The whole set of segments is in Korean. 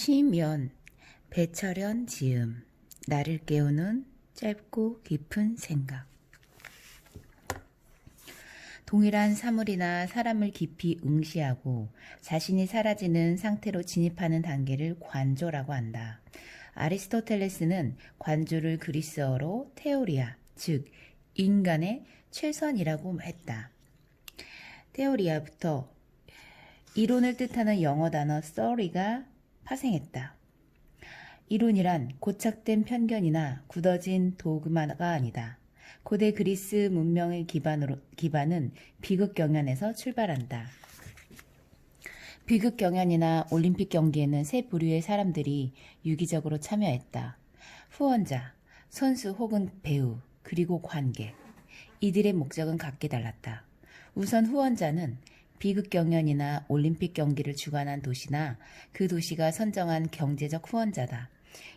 시면, 배철현 지음, 나를 깨우는 짧고 깊은 생각. 동일한 사물이나 사람을 깊이 응시하고 자신이 사라지는 상태로 진입하는 단계를 관조라고 한다. 아리스토텔레스는 관조를 그리스어로 테오리아, 즉 인간의 최선이라고 했다. 테오리아부터 이론을 뜻하는 영어 단어 story가 파생했다. 이론이란 고착된 편견이나 굳어진 도그마가 아니다. 고대 그리스 문명의 기반은 비극 경연에서 출발한다. 비극 경연이나 올림픽 경기에는 세 부류의 사람들이 유기적으로 참여했다. 후원자, 선수 혹은 배우, 그리고 관객. 이들의 목적은 각기 달랐다. 우선 후원자는 비극 경연이나 올림픽 경기를 주관한 도시나 그 도시가 선정한 경제적 후원자다.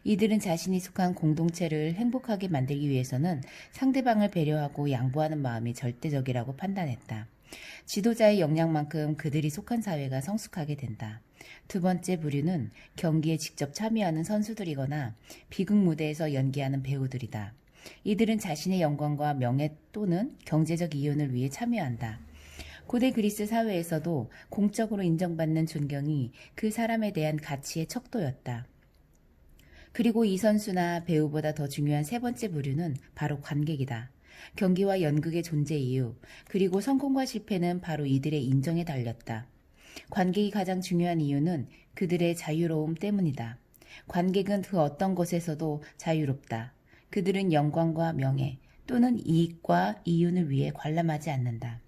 이들은 자신이 속한 공동체를 행복하게 만들기 위해서는 상대방을 배려하고 양보하는 마음이 절대적이라고 판단했다. 지도자의 역량만큼 그들이 속한 사회가 성숙하게 된다. 두 번째 부류는 경기에 직접 참여하는 선수들이거나 비극 무대에서 연기하는 배우들이다. 이들은 자신의 영광과 명예 또는 경제적 이윤을 위해 참여한다. 고대 그리스 사회에서도 공적으로 인정받는 존경이 그 사람에 대한 가치의 척도였다. 그리고 이 선수나 배우보다 더 중요한 세 번째 부류는 바로 관객이다. 경기와 연극의 존재 이유, 그리고 성공과 실패는 바로 이들의 인정에 달렸다. 관객이 가장 중요한 이유는 그들의 자유로움 때문이다. 관객은 그 어떤 것에서도 자유롭다. 그들은 영광과 명예 또는 이익과 이윤을 위해 관람하지 않는다.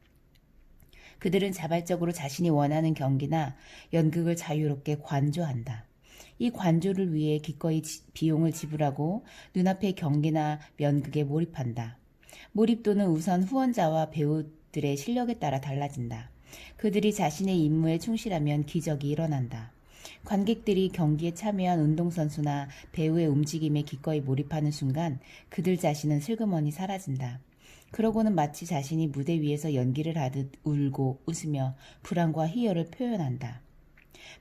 그들은 자발적으로 자신이 원하는 경기나 연극을 자유롭게 관조한다. 이 관조를 위해 기꺼이 비용을 지불하고 눈앞의 경기나 연극에 몰입한다. 몰입도는 우선 후원자와 배우들의 실력에 따라 달라진다. 그들이 자신의 임무에 충실하면 기적이 일어난다. 관객들이 경기에 참여한 운동선수나 배우의 움직임에 기꺼이 몰입하는 순간 그들 자신은 슬그머니 사라진다. 그러고는 마치 자신이 무대 위에서 연기를 하듯 울고 웃으며 불안과 희열을 표현한다.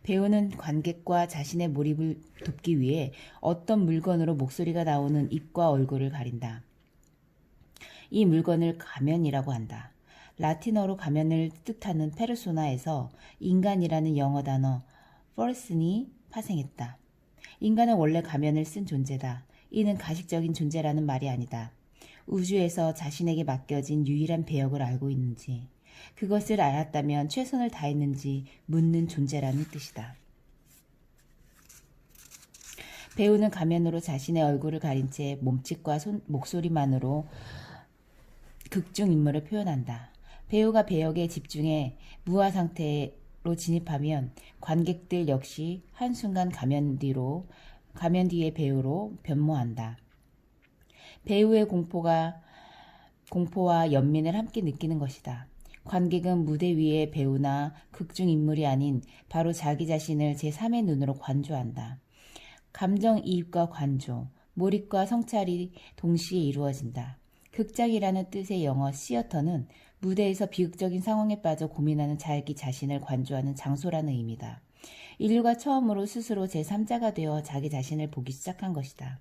배우는 관객과 자신의 몰입을 돕기 위해 어떤 물건으로 목소리가 나오는 입과 얼굴을 가린다. 이 물건을 가면이라고 한다. 라틴어로 가면을 뜻하는 페르소나에서 인간이라는 영어 단어 person이 파생했다. 인간은 원래 가면을 쓴 존재다. 이는 가식적인 존재라는 말이 아니다. 우주에서 자신에게 맡겨진 유일한 배역을 알고 있는지, 그것을 알았다면 최선을 다했는지 묻는 존재라는 뜻이다. 배우는 가면으로 자신의 얼굴을 가린 채 몸짓과 목소리만으로 극중 인물을 표현한다. 배우가 배역에 집중해 무아 상태로 진입하면 관객들 역시 한순간 가면 뒤의 배우로 변모한다. 배우의 공포와 연민을 함께 느끼는 것이다. 관객은 무대 위의 배우나 극중 인물이 아닌 바로 자기 자신을 제3의 눈으로 관조한다. 감정이입과 관조, 몰입과 성찰이 동시에 이루어진다. 극장이라는 뜻의 영어 시어터는 무대에서 비극적인 상황에 빠져 고민하는 자기 자신을 관조하는 장소라는 의미다. 인류가 처음으로 스스로 제3자가 되어 자기 자신을 보기 시작한 것이다.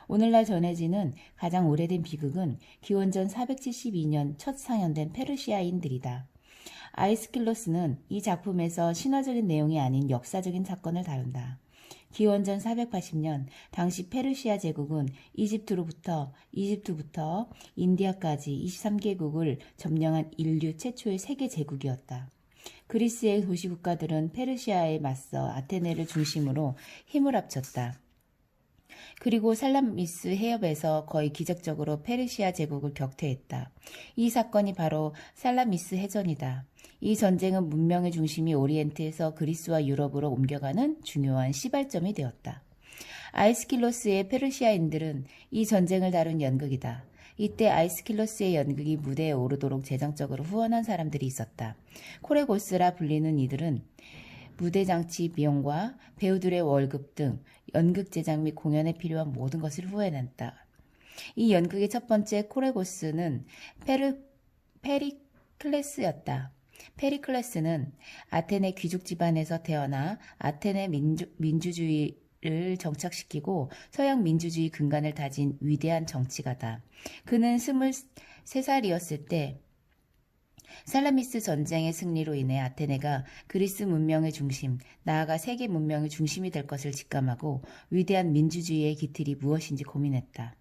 오늘날 전해지는 가장 오래된 비극은 기원전 472년 첫 상연된 페르시아인들이다. 아이스킬로스는 이 작품에서 신화적인 내용이 아닌 역사적인 사건을 다룬다. 기원전 480년 당시 페르시아 제국은 이집트부터 인디아까지 23개국을 점령한 인류 최초의 세계 제국이었다. 그리스의 도시국가들은 페르시아에 맞서 아테네를 중심으로 힘을 합쳤다. 그리고 살라미스 해협에서 거의 기적적으로 페르시아 제국을 격퇴했다. 이 사건이 바로 살라미스 해전이다. 이 전쟁은 문명의 중심이 오리엔트에서 그리스와 유럽으로 옮겨가는 중요한 시발점이 되었다. 아이스킬로스의 페르시아인들은 이 전쟁을 다룬 연극이다. 이때 아이스킬로스의 연극이 무대에 오르도록 재정적으로 후원한 사람들이 있었다. 코레고스라 불리는 이들은 무대 장치 비용과 배우들의 월급 등 연극 제작 및 공연에 필요한 모든 것을 후원했다. 이 연극의 첫 번째 코레고스는 페리클레스였다. 페리클레스는 아테네 귀족 집안에서 태어나 아테네 민주주의를 정착시키고 서양 민주주의 근간을 다진 위대한 정치가다. 그는 23살이었을 때 살라미스 전쟁의 승리로 인해 아테네가 그리스 문명의 중심, 나아가 세계 문명의 중심이 될 것을 직감하고 위대한 민주주의의 기틀이 무엇인지 고민했다.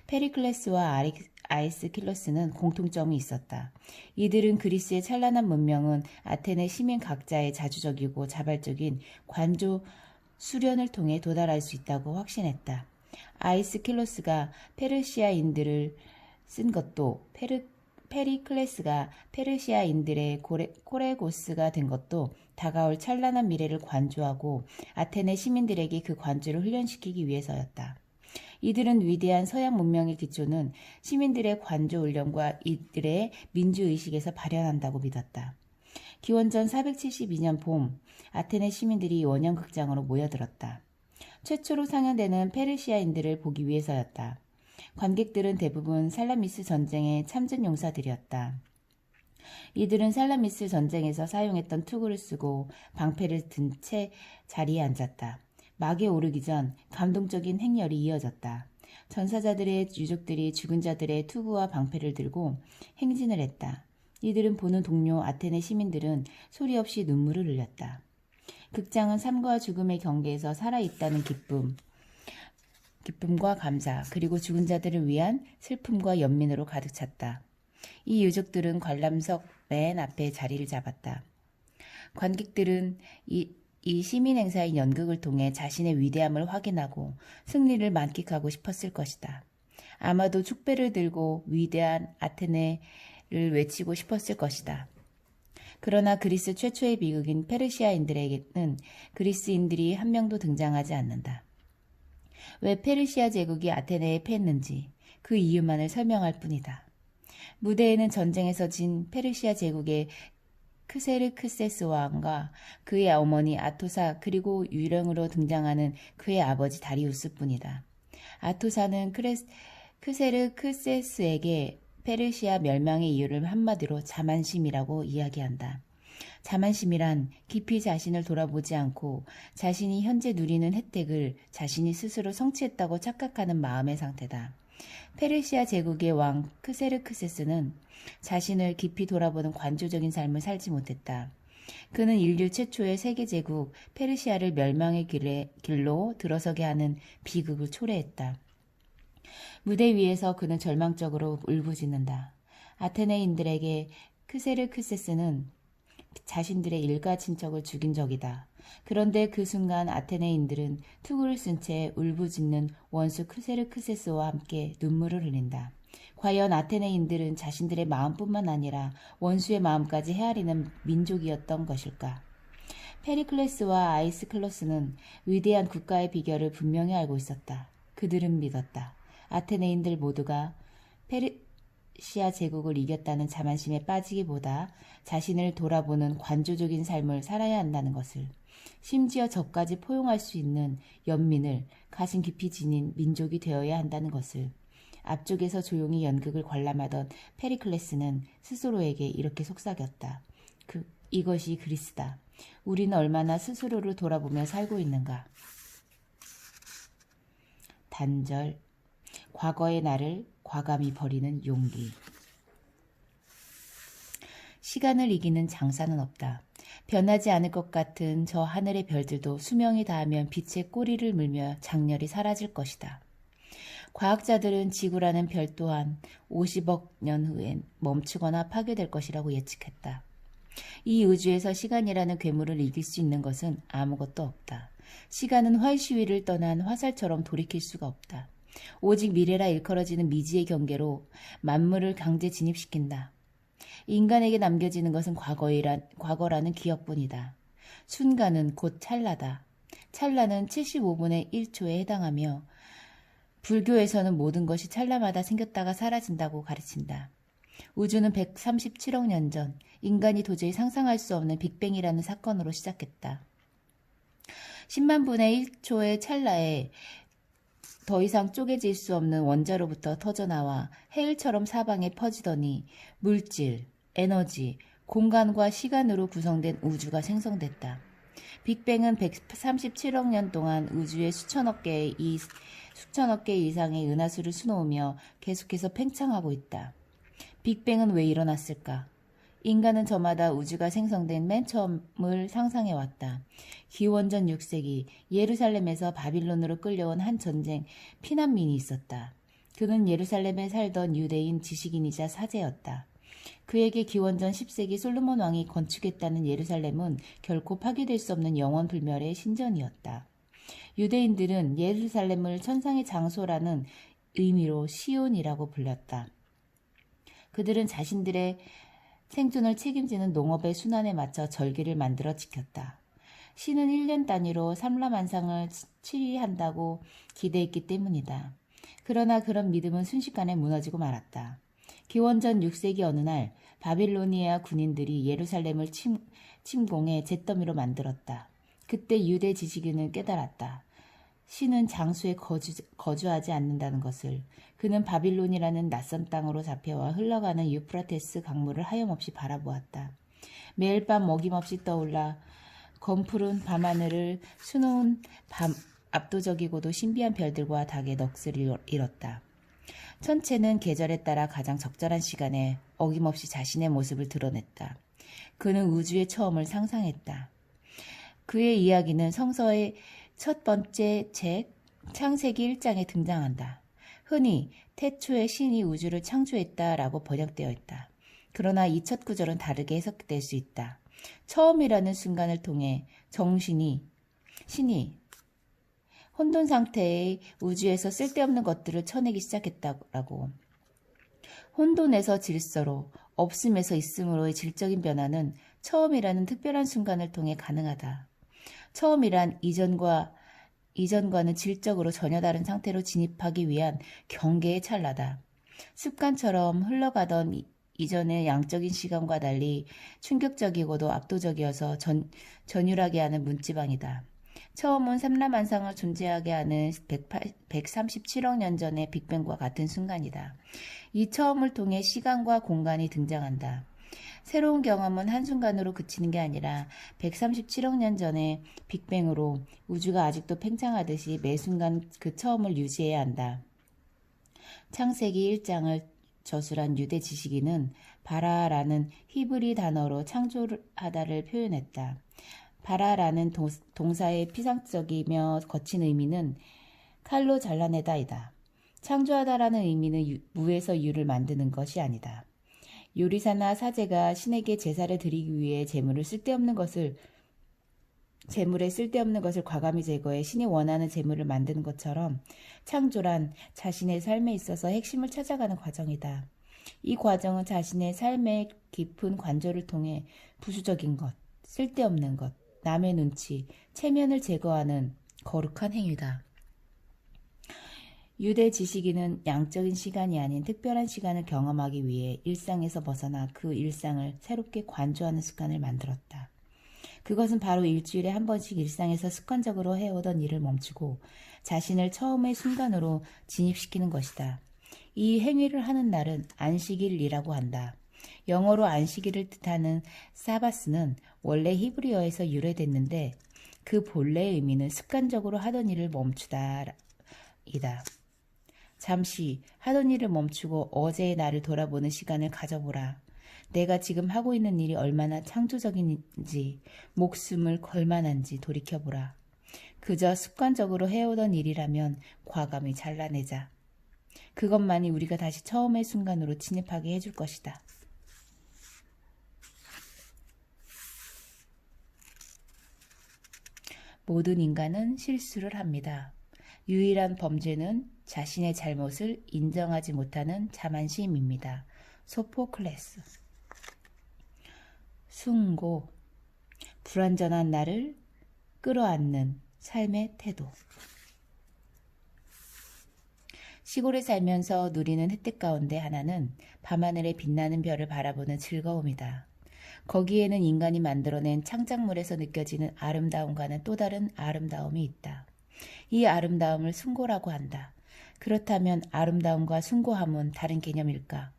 페리클레스와 아이스킬로스는 공통점이 있었다. 이들은 그리스의 찬란한 문명은 아테네 시민 각자의 자주적이고 자발적인 관조 수련을 통해 도달할 수 있다고 확신했다. 아이스킬로스가 페르시아인들을 쓴 것도 페리클레스가 페르시아인들의 코레고스가 된 것도 다가올 찬란한 미래를 관조하고 아테네 시민들에게 그 관조를 훈련시키기 위해서였다. 이들은 위대한 서양 문명의 기초는 시민들의 관조 훈련과 이들의 민주의식에서 발현한다고 믿었다. 기원전 472년 봄, 아테네 시민들이 원형극장으로 모여들었다. 최초로 상영되는 페르시아인들을 보기 위해서였다. 관객들은 대부분 살라미스 전쟁의 참전 용사들이었다. 이들은 살라미스 전쟁에서 사용했던 투구를 쓰고 방패를 든 채 자리에 앉았다. 막에 오르기 전 감동적인 행렬이 이어졌다. 전사자들의 유족들이 죽은 자들의 투구와 방패를 들고 행진을 했다. 이들은 보는 동료 아테네 시민들은 소리 없이 눈물을 흘렸다. 극장은 삶과 죽음의 경계에서 살아있다는 기쁨과 감사, 그리고 죽은 자들을 위한 슬픔과 연민으로 가득 찼다. 이 유족들은 관람석 맨 앞에 자리를 잡았다. 관객들은 이 시민 행사의 연극을 통해 자신의 위대함을 확인하고 승리를 만끽하고 싶었을 것이다. 아마도 축배를 들고 위대한 아테네를 외치고 싶었을 것이다. 그러나 그리스 최초의 비극인 페르시아인들에게는 그리스인들이 한 명도 등장하지 않는다. 왜 페르시아 제국이 아테네에 패했는지 그 이유만을 설명할 뿐이다. 무대에는 전쟁에서 진 페르시아 제국의 크세르크세스 왕과 그의 어머니 아토사 그리고 유령으로 등장하는 그의 아버지 다리우스뿐이다. 아토사는 크세르크세스에게 페르시아 멸망의 이유를 한마디로 자만심이라고 이야기한다. 자만심이란 깊이 자신을 돌아보지 않고 자신이 현재 누리는 혜택을 자신이 스스로 성취했다고 착각하는 마음의 상태다. 페르시아 제국의 왕 크세르크세스는 자신을 깊이 돌아보는 관조적인 삶을 살지 못했다. 그는 인류 최초의 세계 제국 페르시아를 멸망의 길로 들어서게 하는 비극을 초래했다. 무대 위에서 그는 절망적으로 울부짖는다. 아테네인들에게 크세르크세스는 자신들의 일가 친척을 죽인 적이다. 그런데 그 순간 아테네인들은 투구를 쓴 채 울부짖는 원수 크세르크세스와 함께 눈물을 흘린다. 과연 아테네인들은 자신들의 마음뿐만 아니라 원수의 마음까지 헤아리는 민족이었던 것일까? 페리클레스와 아이스클로스는 위대한 국가의 비결을 분명히 알고 있었다. 그들은 믿었다. 아테네인들 모두가 페르시아 제국을 이겼다는 자만심에 빠지기보다 자신을 돌아보는 관조적인 삶을 살아야 한다는 것을, 심지어 저까지 포용할 수 있는 연민을 가슴 깊이 지닌 민족이 되어야 한다는 것을 앞쪽에서 조용히 연극을 관람하던 페리클레스는 스스로에게 이렇게 속삭였다. 이것이 그리스다. 우리는 얼마나 스스로를 돌아보며 살고 있는가. 단절. 과거의 나를 과감히 버리는 용기. 시간을 이기는 장사는 없다. 변하지 않을 것 같은 저 하늘의 별들도 수명이 닿으면 빛의 꼬리를 물며 장렬히 사라질 것이다. 과학자들은 지구라는 별 또한 50억 년 후엔 멈추거나 파괴될 것이라고 예측했다. 이 우주에서 시간이라는 괴물을 이길 수 있는 것은 아무것도 없다. 시간은 활시위를 떠난 화살처럼 돌이킬 수가 없다. 오직 미래라 일컬어지는 미지의 경계로 만물을 강제 진입시킨다. 인간에게 남겨지는 것은 과거라는 기억뿐이다. 순간은 곧 찰나다. 찰나는 75분의 1초에 해당하며 불교에서는 모든 것이 찰나마다 생겼다가 사라진다고 가르친다. 우주는 137억 년 전 인간이 도저히 상상할 수 없는 빅뱅이라는 사건으로 시작했다. 10만 분의 1초의 찰나에 더 이상 쪼개질 수 없는 원자로부터 터져나와 해일처럼 사방에 퍼지더니 물질, 에너지, 공간과 시간으로 구성된 우주가 생성됐다. 빅뱅은 137억 년 동안 우주의 수천억 개 이상의 은하수를 수놓으며 계속해서 팽창하고 있다. 빅뱅은 왜 일어났을까? 인간은 저마다 우주가 생성된 맨 처음을 상상해왔다. 기원전 6세기 예루살렘에서 바빌론으로 끌려온 한 전쟁 피난민이 있었다. 그는 예루살렘에 살던 유대인 지식인이자 사제였다. 그에게 기원전 10세기 솔로몬 왕이 건축했다는 예루살렘은 결코 파괴될 수 없는 영원불멸의 신전이었다. 유대인들은 예루살렘을 천상의 장소라는 의미로 시온이라고 불렀다. 그들은 자신들의 생존을 책임지는 농업의 순환에 맞춰 절기를 만들어 지켰다. 신은 1년 단위로 삼라만상을 치리한다고 기대했기 때문이다. 그러나 그런 믿음은 순식간에 무너지고 말았다. 기원전 6세기 어느 날 바빌로니아 군인들이 예루살렘을 침공해 잿더미로 만들었다. 그때 유대 지식인은 깨달았다. 신은 장수에 거주하지 않는다는 것을. 그는 바빌론이라는 낯선 땅으로 잡혀와 흘러가는 유프라테스 강물을 하염없이 바라보았다. 매일 밤 먹임없이 떠올라 검푸른 밤하늘을 수놓은 압도적이고도 신비한 별들과 닭의 넋을 잃었다. 천체는 계절에 따라 가장 적절한 시간에 어김없이 자신의 모습을 드러냈다. 그는 우주의 처음을 상상했다. 그의 이야기는 성서의 첫 번째 책 창세기 1장에 등장한다. 흔히 태초에 신이 우주를 창조했다라고 번역되어 있다. 그러나 이 첫 구절은 다르게 해석될 수 있다. 처음이라는 순간을 통해 신이 혼돈 상태의 우주에서 쓸데없는 것들을 쳐내기 시작했다라고. 혼돈에서 질서로, 없음에서 있음으로의 질적인 변화는 처음이라는 특별한 순간을 통해 가능하다. 처음이란 이전과는 질적으로 전혀 다른 상태로 진입하기 위한 경계의 찰나다. 습관처럼 흘러가던 이전의 양적인 시간과 달리 충격적이고도 압도적이어서 전율하게 하는 문지방이다. 처음은 삼라만상을 존재하게 하는 137억 년 전의 빅뱅과 같은 순간이다. 이 처음을 통해 시간과 공간이 등장한다. 새로운 경험은 한순간으로 그치는 게 아니라 137억 년 전의 빅뱅으로 우주가 아직도 팽창하듯이 매 순간 그 처음을 유지해야 한다. 창세기 1장을 저술한 유대 지식인은 바라라는 히브리 단어로 창조하다를 표현했다. 바라라는 동사의 피상적이며 거친 의미는 칼로 잘라내다이다. 창조하다라는 의미는 무에서 유를 만드는 것이 아니다. 요리사나 사제가 신에게 제사를 드리기 위해 재물에 쓸데없는 것을 과감히 제거해 신이 원하는 재물을 만드는 것처럼 창조란 자신의 삶에 있어서 핵심을 찾아가는 과정이다. 이 과정은 자신의 삶의 깊은 관조를 통해 부수적인 것, 쓸데없는 것, 남의 눈치, 체면을 제거하는 거룩한 행위다. 유대 지식인은 양적인 시간이 아닌 특별한 시간을 경험하기 위해 일상에서 벗어나 그 일상을 새롭게 관조하는 습관을 만들었다. 그것은 바로 일주일에 한 번씩 일상에서 습관적으로 해오던 일을 멈추고 자신을 처음의 순간으로 진입시키는 것이다. 이 행위를 하는 날은 안식일이라고 한다. 영어로 안식일을 뜻하는 사바스는 원래 히브리어에서 유래됐는데 그 본래의 의미는 습관적으로 하던 일을 멈추다이다. 잠시 하던 일을 멈추고 어제의 나를 돌아보는 시간을 가져보라. 내가 지금 하고 있는 일이 얼마나 창조적인지, 목숨을 걸 만한지 돌이켜보라. 그저 습관적으로 해오던 일이라면 과감히 잘라내자. 그것만이 우리가 다시 처음의 순간으로 진입하게 해줄 것이다. 모든 인간은 실수를 합니다. 유일한 범죄는 자신의 잘못을 인정하지 못하는 자만심입니다. 소포클레스. 숭고, 불완전한 나를 끌어안는 삶의 태도. 시골에 살면서 누리는 혜택 가운데 하나는 밤하늘에 빛나는 별을 바라보는 즐거움이다. 거기에는 인간이 만들어낸 창작물에서 느껴지는 아름다움과는 또 다른 아름다움이 있다. 이 아름다움을 숭고라고 한다. 그렇다면 아름다움과 숭고함은 다른 개념일까?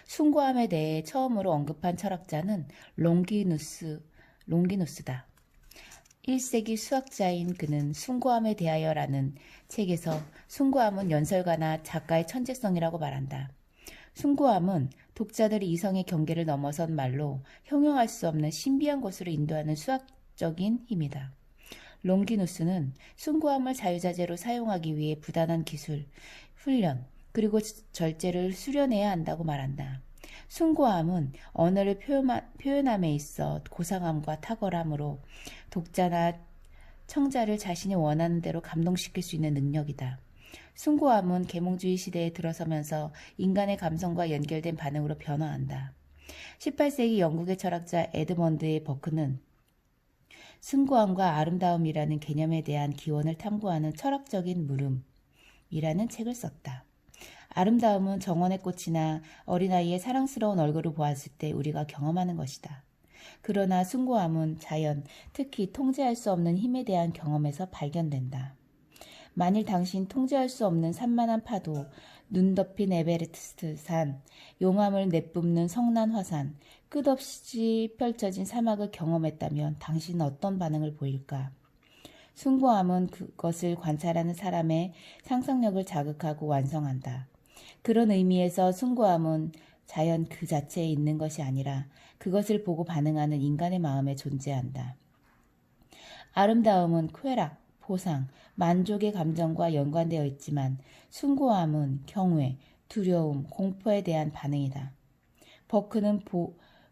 숭고함에 대해 처음으로 언급한 철학자는 롱기누스다. 1세기 수학자인 그는 숭고함에 대하여라는 책에서 숭고함은 연설가나 작가의 천재성이라고 말한다. 숭고함은 독자들의 이성의 경계를 넘어선 말로 형용할 수 없는 신비한 곳으로 인도하는 수학적인 힘이다. 롱기누스는 숭고함을 자유자재로 사용하기 위해 부단한 기술, 훈련, 그리고 절제를 수련해야 한다고 말한다. 숭고함은 언어를 표현함에 있어 고상함과 탁월함으로 독자나 청자를 자신이 원하는 대로 감동시킬 수 있는 능력이다. 숭고함은 계몽주의 시대에 들어서면서 인간의 감성과 연결된 반응으로 변화한다. 18세기 영국의 철학자 에드먼드 버크는 숭고함과 아름다움이라는 개념에 대한 기원을 탐구하는 철학적인 물음이라는 책을 썼다. 아름다움은 정원의 꽃이나 어린아이의 사랑스러운 얼굴을 보았을 때 우리가 경험하는 것이다. 그러나 숭고함은 자연, 특히 통제할 수 없는 힘에 대한 경험에서 발견된다. 만일 당신 통제할 수 없는 산만한 파도, 눈 덮인 에베레스트 산, 용암을 내뿜는 성난 화산, 끝없이 펼쳐진 사막을 경험했다면 당신은 어떤 반응을 보일까? 숭고함은 그것을 관찰하는 사람의 상상력을 자극하고 완성한다. 그런 의미에서 숭고함은 자연 그 자체에 있는 것이 아니라 그것을 보고 반응하는 인간의 마음에 존재한다. 아름다움은 쾌락, 보상, 만족의 감정과 연관되어 있지만 숭고함은 경외, 두려움, 공포에 대한 반응이다. 버크는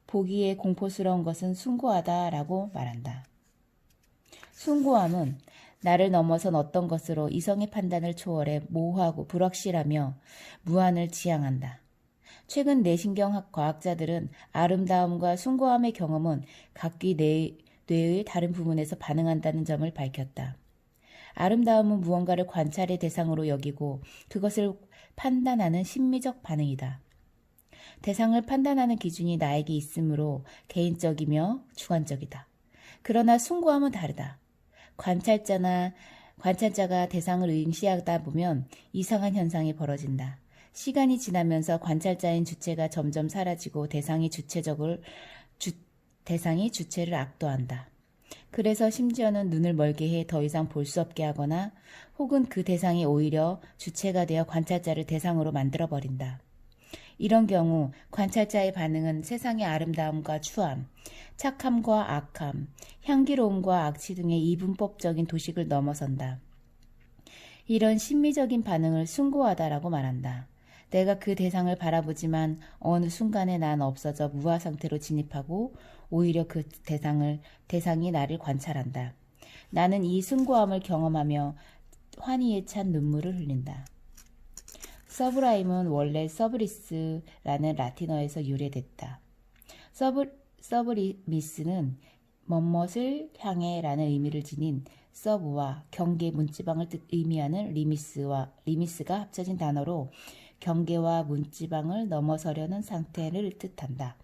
보기에 공포스러운 것은 숭고하다라고 말한다. 숭고함은 나를 넘어선 어떤 것으로 이성의 판단을 초월해 모호하고 불확실하며 무한을 지향한다. 최근 뇌신경학 과학자들은 아름다움과 숭고함의 경험은 각기 뇌의 다른 부분에서 반응한다는 점을 밝혔다. 아름다움은 무언가를 관찰의 대상으로 여기고 그것을 판단하는 심미적 반응이다. 대상을 판단하는 기준이 나에게 있으므로 개인적이며 주관적이다. 그러나 숭고함은 다르다. 관찰자가 대상을 응시하다 보면 이상한 현상이 벌어진다. 시간이 지나면서 관찰자인 주체가 점점 사라지고 대상이 주체를 압도한다. 그래서 심지어는 눈을 멀게 해 더 이상 볼 수 없게 하거나 혹은 그 대상이 오히려 주체가 되어 관찰자를 대상으로 만들어버린다. 이런 경우 관찰자의 반응은 세상의 아름다움과 추함, 착함과 악함, 향기로움과 악취 등의 이분법적인 도식을 넘어선다. 이런 심미적인 반응을 숭고하다라고 말한다. 내가 그 대상을 바라보지만 어느 순간에 난 없어져 무아 상태로 진입하고 오히려 그 대상이 나를 관찰한다. 나는 이 숭고함을 경험하며 환희에 찬 눈물을 흘린다. 서브라임은 원래 서브리스라는 라틴어에서 유래됐다. 서브리미스는 멋멋을 향해 라는 의미를 지닌 서브와 경계 문지방을 의미하는 리미스가 합쳐진 단어로 경계와 문지방을 넘어서려는 상태를 뜻한다.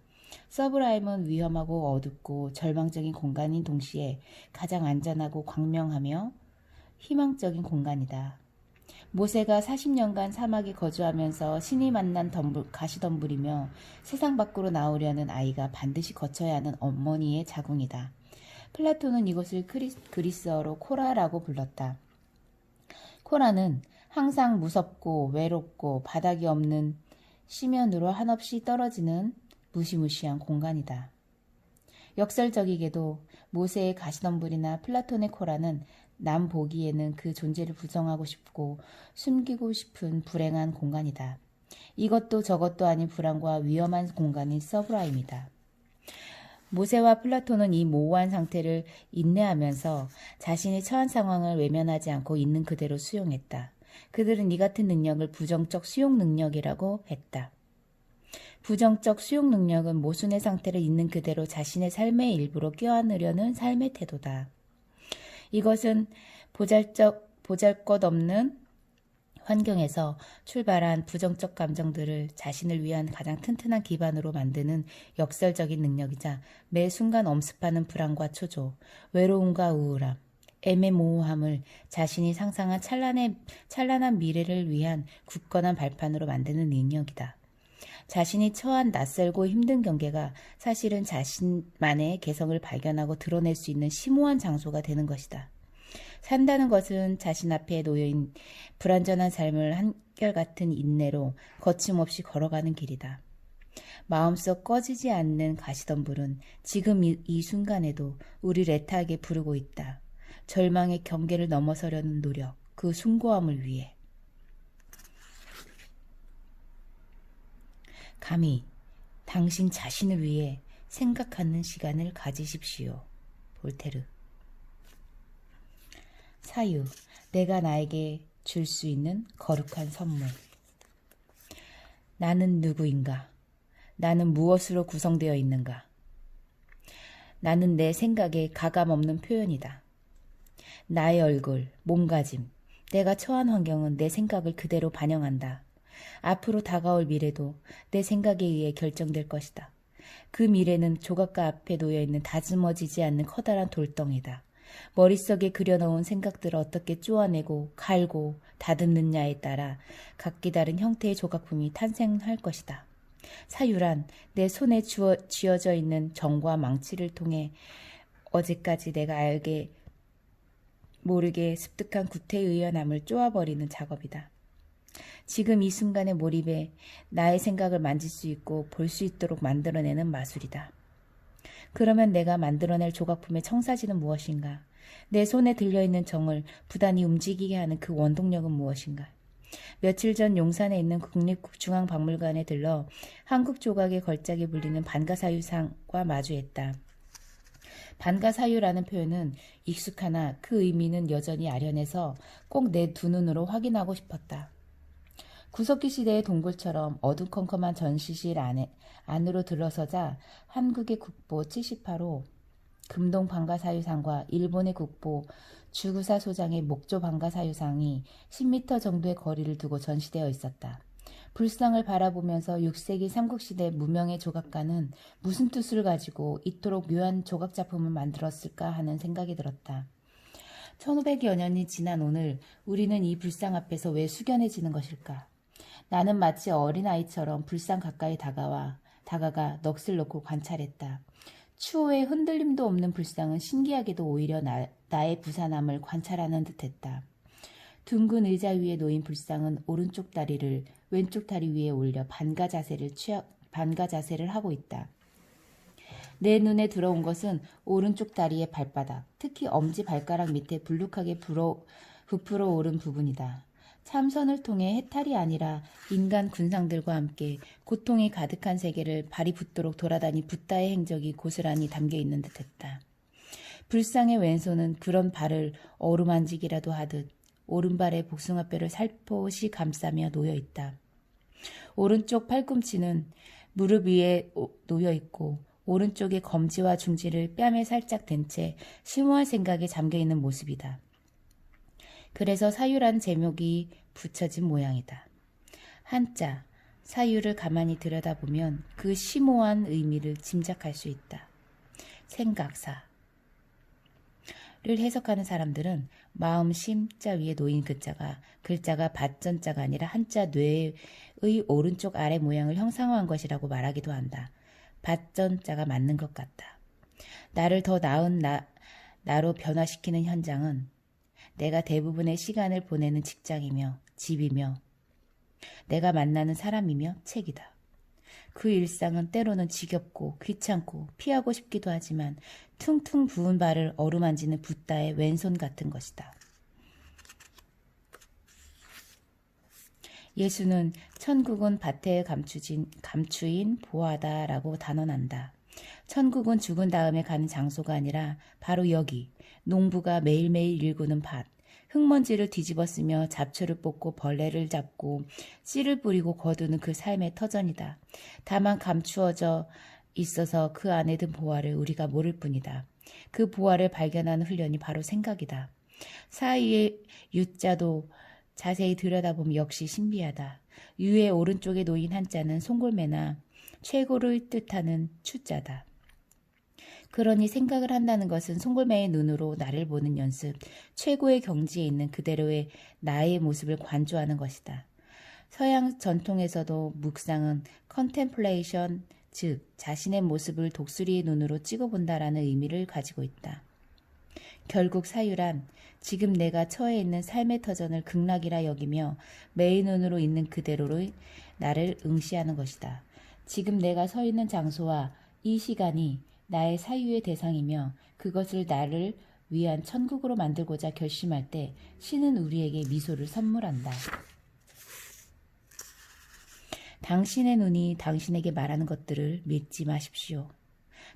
서브라임은 위험하고 어둡고 절망적인 공간인 동시에 가장 안전하고 광명하며 희망적인 공간이다. 모세가 40년간 사막에 거주하면서 신이 만난 가시덤불이며 세상 밖으로 나오려는 아이가 반드시 거쳐야 하는 어머니의 자궁이다. 플라톤은 이것을 그리스어로 코라라고 불렀다. 코라는 항상 무섭고 외롭고 바닥이 없는 시면으로 한없이 떨어지는 무시무시한 공간이다. 역설적이게도 모세의 가시덤불이나 플라톤의 코라는 남 보기에는 그 존재를 부정하고 싶고 숨기고 싶은 불행한 공간이다. 이것도 저것도 아닌 불안과 위험한 공간인 서브라임이다. 모세와 플라톤은 이 모호한 상태를 인내하면서 자신이 처한 상황을 외면하지 않고 있는 그대로 수용했다. 그들은 이 같은 능력을 부정적 수용 능력이라고 했다. 부정적 수용 능력은 모순의 상태를 있는 그대로 자신의 삶의 일부로 껴안으려는 삶의 태도다. 이것은 보잘것없는 환경에서 출발한 부정적 감정들을 자신을 위한 가장 튼튼한 기반으로 만드는 역설적인 능력이자 매 순간 엄습하는 불안과 초조, 외로움과 우울함, 애매모호함을 자신이 상상한 찬란한 미래를 위한 굳건한 발판으로 만드는 능력이다. 자신이 처한 낯설고 힘든 경계가 사실은 자신만의 개성을 발견하고 드러낼 수 있는 심오한 장소가 되는 것이다. 산다는 것은 자신 앞에 놓여있는 불완전한 삶을 한결같은 인내로 거침없이 걸어가는 길이다. 마음속 꺼지지 않는 가시덤불은 지금 이 순간에도 우리를 애타게 부르고 있다. 절망의 경계를 넘어서려는 노력, 그 숭고함을 위해. 감히 당신 자신을 위해 생각하는 시간을 가지십시오. 볼테르. 사유, 내가 나에게 줄 수 있는 거룩한 선물. 나는 누구인가? 나는 무엇으로 구성되어 있는가? 나는 내 생각의 가감없는 표현이다. 나의 얼굴, 몸가짐, 내가 처한 환경은 내 생각을 그대로 반영한다. 앞으로 다가올 미래도 내 생각에 의해 결정될 것이다. 그 미래는 조각가 앞에 놓여있는 다듬어지지 않는 커다란 돌덩이다. 머릿속에 그려놓은 생각들을 어떻게 쪼아내고 갈고 다듬느냐에 따라 각기 다른 형태의 조각품이 탄생할 것이다. 사유란 내 손에 쥐어져 있는 정과 망치를 통해 어제까지 내가 알게 모르게 습득한 구태의연함을 쪼아버리는 작업이다. 지금 이 순간의 몰입에 나의 생각을 만질 수 있고 볼 수 있도록 만들어내는 마술이다. 그러면 내가 만들어낼 조각품의 청사진은 무엇인가? 내 손에 들려있는 정을 부단히 움직이게 하는 그 원동력은 무엇인가? 며칠 전 용산에 있는 국립중앙박물관에 들러 한국 조각의 걸작에 불리는 반가사유상과 마주했다. 반가사유라는 표현은 익숙하나 그 의미는 여전히 아련해서 꼭 내 두 눈으로 확인하고 싶었다. 구석기 시대의 동굴처럼 어두컴컴한 전시실 안으로 들어서자 한국의 국보 78호 금동 반가사유상과 일본의 국보 주구사 소장의 목조 반가사유상이 10m 정도의 거리를 두고 전시되어 있었다. 불상을 바라보면서 6세기 삼국시대 무명의 조각가는 무슨 뜻을 가지고 이토록 묘한 조각작품을 만들었을까 하는 생각이 들었다. 1500여 년이 지난 오늘 우리는 이 불상 앞에서 왜 숙연해지는 것일까? 나는 마치 어린아이처럼 불상 가까이 다가가 넋을 놓고 관찰했다. 추호에 흔들림도 없는 불상은 신기하게도 오히려 나의 부산함을 관찰하는 듯했다. 둥근 의자 위에 놓인 불상은 오른쪽 다리를 왼쪽 다리 위에 올려 반가 자세를 하고 있다. 내 눈에 들어온 것은 오른쪽 다리의 발바닥, 특히 엄지 발가락 밑에 불룩하게 부풀어 오른 부분이다. 참선을 통해 해탈이 아니라 인간 군상들과 함께 고통이 가득한 세계를 발이 붙도록 돌아다니 붓다의 행적이 고스란히 담겨있는 듯했다. 불상의 왼손은 그런 발을 어루만지기라도 하듯 오른발의 복숭아뼈를 살포시 감싸며 놓여있다. 오른쪽 팔꿈치는 무릎 위에 놓여있고 오른쪽의 검지와 중지를 뺨에 살짝 댄 채 심오한 생각에 잠겨있는 모습이다. 그래서 사유란 제목이 붙여진 모양이다. 한자, 사유를 가만히 들여다보면 그 심오한 의미를 짐작할 수 있다. 생각사. 를 해석하는 사람들은 마음 심자 위에 놓인 글자가 밭전자가 아니라 한자 뇌의 오른쪽 아래 모양을 형상화한 것이라고 말하기도 한다. 밭전자가 맞는 것 같다. 나를 더 나은 나로 변화시키는 현장은 내가 대부분의 시간을 보내는 직장이며 집이며 내가 만나는 사람이며 책이다. 그 일상은 때로는 지겹고 귀찮고 피하고 싶기도 하지만 퉁퉁 부은 발을 어루만지는 붓다의 왼손 같은 것이다. 예수는 천국은 밭에 감추인 보화다라고 단언한다. 천국은 죽은 다음에 가는 장소가 아니라 바로 여기, 농부가 매일매일 일구는 밭, 흙먼지를 뒤집어 쓰며 잡초를 뽑고 벌레를 잡고 씨를 뿌리고 거두는 그 삶의 터전이다. 다만 감추어져 있어서 그 안에 든 보화를 우리가 모를 뿐이다. 그 보화를 발견하는 훈련이 바로 생각이다. 사이의 유자도 자세히 들여다보면 역시 신비하다. 유의 오른쪽에 놓인 한자는 송골매나 최고를 뜻하는 추자다. 그러니 생각을 한다는 것은 송골매의 눈으로 나를 보는 연습, 최고의 경지에 있는 그대로의 나의 모습을 관조하는 것이다. 서양 전통에서도 묵상은 컨템플레이션, 즉 자신의 모습을 독수리의 눈으로 찍어본다라는 의미를 가지고 있다. 결국 사유란 지금 내가 처해 있는 삶의 터전을 극락이라 여기며 매의 눈으로 있는 그대로의 나를 응시하는 것이다. 지금 내가 서 있는 장소와 이 시간이 나의 사유의 대상이며 그것을 나를 위한 천국으로 만들고자 결심할 때 신은 우리에게 미소를 선물한다. 당신의 눈이 당신에게 말하는 것들을 믿지 마십시오.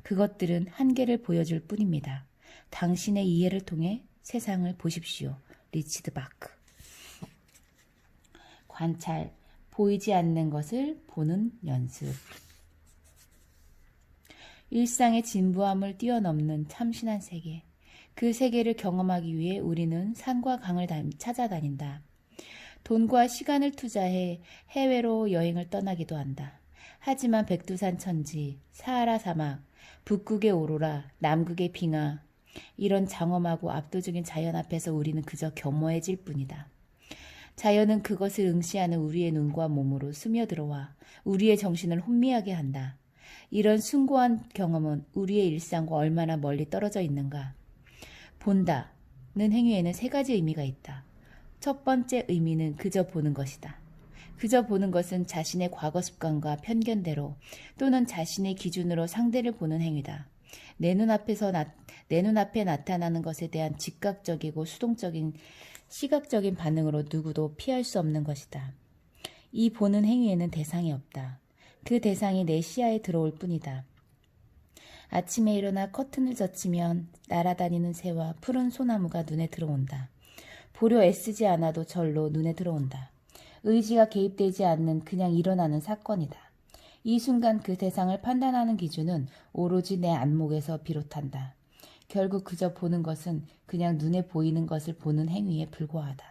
그것들은 한계를 보여줄 뿐입니다. 당신의 이해를 통해 세상을 보십시오. 리치드 바크. 관찰, 보이지 않는 것을 보는 연습. 일상의 진부함을 뛰어넘는 참신한 세계. 그 세계를 경험하기 위해 우리는 산과 강을 찾아다닌다. 돈과 시간을 투자해 해외로 여행을 떠나기도 한다. 하지만 백두산 천지, 사하라 사막, 북극의 오로라, 남극의 빙하, 이런 장엄하고 압도적인 자연 앞에서 우리는 그저 겸허해질 뿐이다. 자연은 그것을 응시하는 우리의 눈과 몸으로 스며들어와 우리의 정신을 혼미하게 한다. 이런 숭고한 경험은 우리의 일상과 얼마나 멀리 떨어져 있는가. 본다는 행위에는 세 가지 의미가 있다. 첫 번째 의미는 그저 보는 것이다. 그저 보는 것은 자신의 과거 습관과 편견대로 또는 자신의 기준으로 상대를 보는 행위다. 내 눈앞에 나타나는 것에 대한 즉각적이고 수동적인 시각적인 반응으로 누구도 피할 수 없는 것이다. 이 보는 행위에는 대상이 없다. 그 대상이 내 시야에 들어올 뿐이다. 아침에 일어나 커튼을 젖히면 날아다니는 새와 푸른 소나무가 눈에 들어온다. 보려 애쓰지 않아도 절로 눈에 들어온다. 의지가 개입되지 않는 그냥 일어나는 사건이다. 이 순간 그 대상을 판단하는 기준은 오로지 내 안목에서 비롯한다. 결국 그저 보는 것은 그냥 눈에 보이는 것을 보는 행위에 불과하다.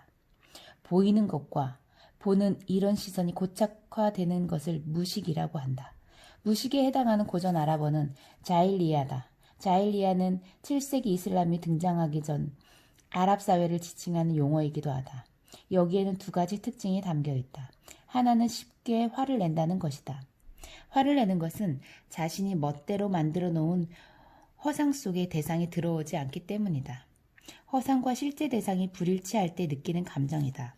보이는 것과 보는 이런 시선이 고착화되는 것을 무식이라고 한다. 무식에 해당하는 고전 아랍어는 자일리야다. 자일리야는 7세기 이슬람이 등장하기 전 아랍 사회를 지칭하는 용어이기도 하다. 여기에는 두 가지 특징이 담겨 있다. 하나는 쉽게 화를 낸다는 것이다. 화를 내는 것은 자신이 멋대로 만들어 놓은 허상 속에 대상이 들어오지 않기 때문이다. 허상과 실제 대상이 불일치할 때 느끼는 감정이다.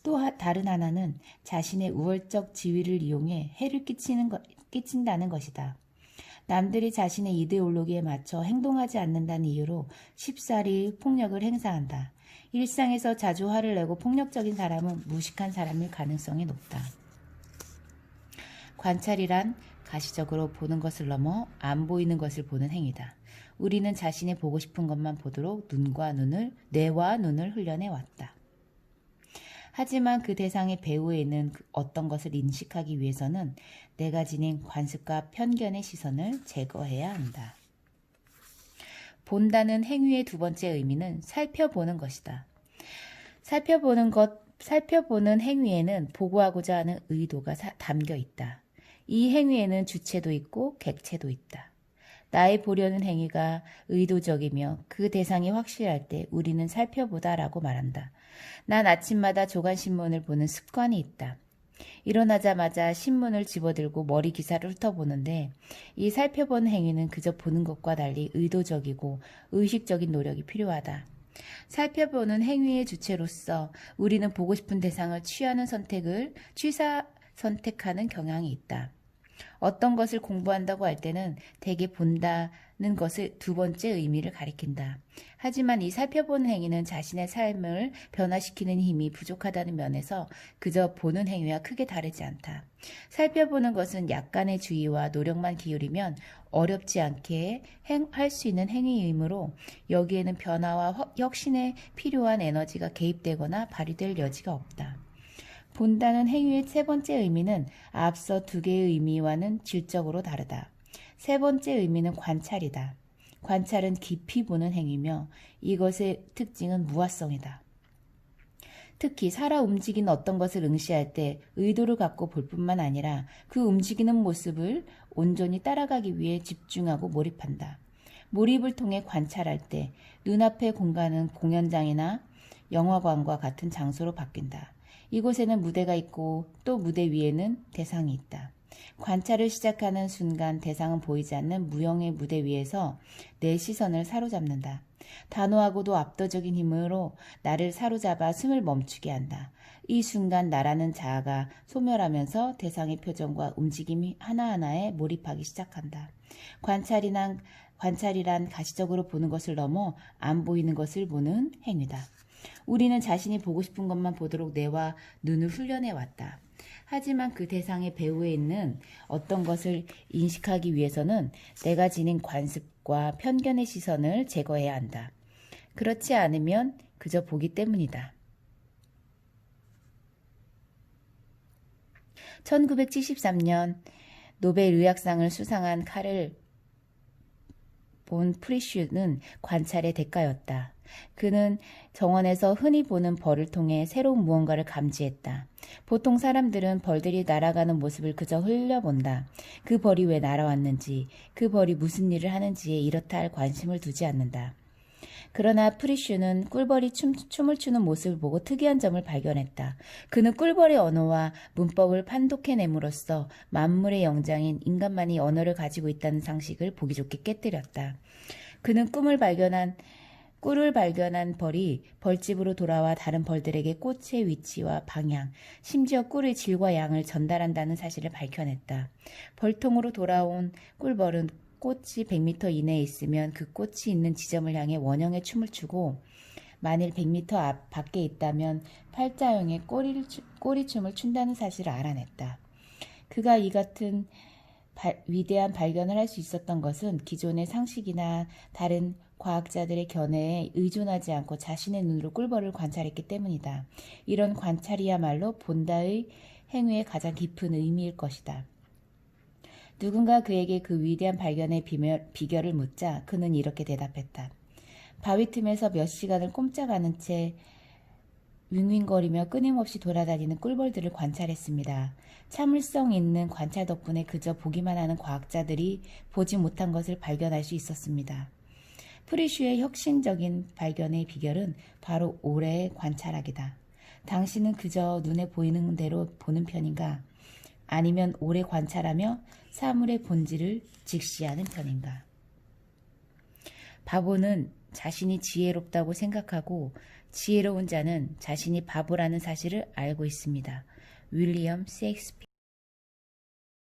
또 다른 하나는 자신의 우월적 지위를 이용해 해를 끼친다는 것이다. 남들이 자신의 이데올로기에 맞춰 행동하지 않는다는 이유로 쉽사리 폭력을 행사한다. 일상에서 자주 화를 내고 폭력적인 사람은 무식한 사람일 가능성이 높다. 관찰이란 가시적으로 보는 것을 넘어 안 보이는 것을 보는 행위다. 우리는 자신이 보고 싶은 것만 보도록 뇌와 눈을 훈련해 왔다. 하지만 그 대상의 배후에 있는 어떤 것을 인식하기 위해서는 내가 지닌 관습과 편견의 시선을 제거해야 한다. 본다는 행위의 두 번째 의미는 살펴보는 것이다. 살펴보는 행위에는 보고하고자 하는 의도가 담겨 있다. 이 행위에는 주체도 있고 객체도 있다. 나의 보려는 행위가 의도적이며 그 대상이 확실할 때 우리는 살펴보다라고 말한다. 난 아침마다 조간신문을 보는 습관이 있다. 일어나자마자 신문을 집어들고 머리 기사를 훑어보는데 이 살펴보는 행위는 그저 보는 것과 달리 의도적이고 의식적인 노력이 필요하다. 살펴보는 행위의 주체로서 우리는 보고 싶은 대상을 선택하는 경향이 있다. 어떤 것을 공부한다고 할 때는 대개 본다는 것을 두 번째 의미를 가리킨다. 하지만 이 살펴보는 행위는 자신의 삶을 변화시키는 힘이 부족하다는 면에서 그저 보는 행위와 크게 다르지 않다. 살펴보는 것은 약간의 주의와 노력만 기울이면 어렵지 않게 할 수 있는 행위이므로 여기에는 변화와 혁신에 필요한 에너지가 개입되거나 발휘될 여지가 없다. 본다는 행위의 세 번째 의미는 앞서 두 개의 의미와는 질적으로 다르다. 세 번째 의미는 관찰이다. 관찰은 깊이 보는 행위며 이것의 특징은 무화성이다. 특히 살아 움직이는 어떤 것을 응시할 때 의도를 갖고 볼 뿐만 아니라 그 움직이는 모습을 온전히 따라가기 위해 집중하고 몰입한다. 몰입을 통해 관찰할 때 눈앞의 공간은 공연장이나 영화관과 같은 장소로 바뀐다. 이곳에는 무대가 있고 또 무대 위에는 대상이 있다. 관찰을 시작하는 순간 대상은 보이지 않는 무형의 무대 위에서 내 시선을 사로잡는다. 단호하고도 압도적인 힘으로 나를 사로잡아 숨을 멈추게 한다. 이 순간 나라는 자아가 소멸하면서 대상의 표정과 움직임이 하나하나에 몰입하기 시작한다. 관찰이란 가시적으로 보는 것을 넘어 안 보이는 것을 보는 행위다. 우리는 자신이 보고 싶은 것만 보도록 뇌와 눈을 훈련해 왔다. 하지만 그 대상의 배후에 있는 어떤 것을 인식하기 위해서는 내가 지닌 관습과 편견의 시선을 제거해야 한다. 그렇지 않으면 그저 보기 때문이다. 1973년 노벨 의학상을 수상한 카를 본 프리슈는 관찰의 대가였다. 그는 정원에서 흔히 보는 벌을 통해 새로운 무언가를 감지했다. 보통 사람들은 벌들이 날아가는 모습을 그저 흘려본다. 그 벌이 왜 날아왔는지, 그 벌이 무슨 일을 하는지에 이렇다 할 관심을 두지 않는다. 그러나 프리슈는 꿀벌이 춤을 추는 모습을 보고 특이한 점을 발견했다. 그는 꿀벌의 언어와 문법을 판독해냄으로써 만물의 영장인 인간만이 언어를 가지고 있다는 상식을 보기 좋게 깨뜨렸다. 그는 꿀을 발견한 벌이 벌집으로 돌아와 다른 벌들에게 꽃의 위치와 방향, 심지어 꿀의 질과 양을 전달한다는 사실을 밝혀냈다. 벌통으로 돌아온 꿀벌은 꽃이 100m 이내에 있으면 그 꽃이 있는 지점을 향해 원형의 춤을 추고 만일 100m 밖에 있다면 팔자형의 꼬리춤을 춘다는 사실을 알아냈다. 그가 이 같은 위대한 발견을 할 수 있었던 것은 기존의 상식이나 다른 과학자들의 견해에 의존하지 않고 자신의 눈으로 꿀벌을 관찰했기 때문이다. 이런 관찰이야말로 본다의 행위의 가장 깊은 의미일 것이다. 누군가 그에게 그 위대한 발견의 비결을 묻자 그는 이렇게 대답했다. 바위 틈에서 몇 시간을 꼼짝 않은 채 윙윙거리며 끊임없이 돌아다니는 꿀벌들을 관찰했습니다. 참을성 있는 관찰 덕분에 그저 보기만 하는 과학자들이 보지 못한 것을 발견할 수 있었습니다. 프리슈의 혁신적인 발견의 비결은 바로 오래 관찰하기다. 당신은 그저 눈에 보이는 대로 보는 편인가? 아니면 오래 관찰하며 사물의 본질을 직시하는 편인가? 바보는 자신이 지혜롭다고 생각하고 지혜로운 자는 자신이 바보라는 사실을 알고 있습니다. 윌리엄 셰익스피어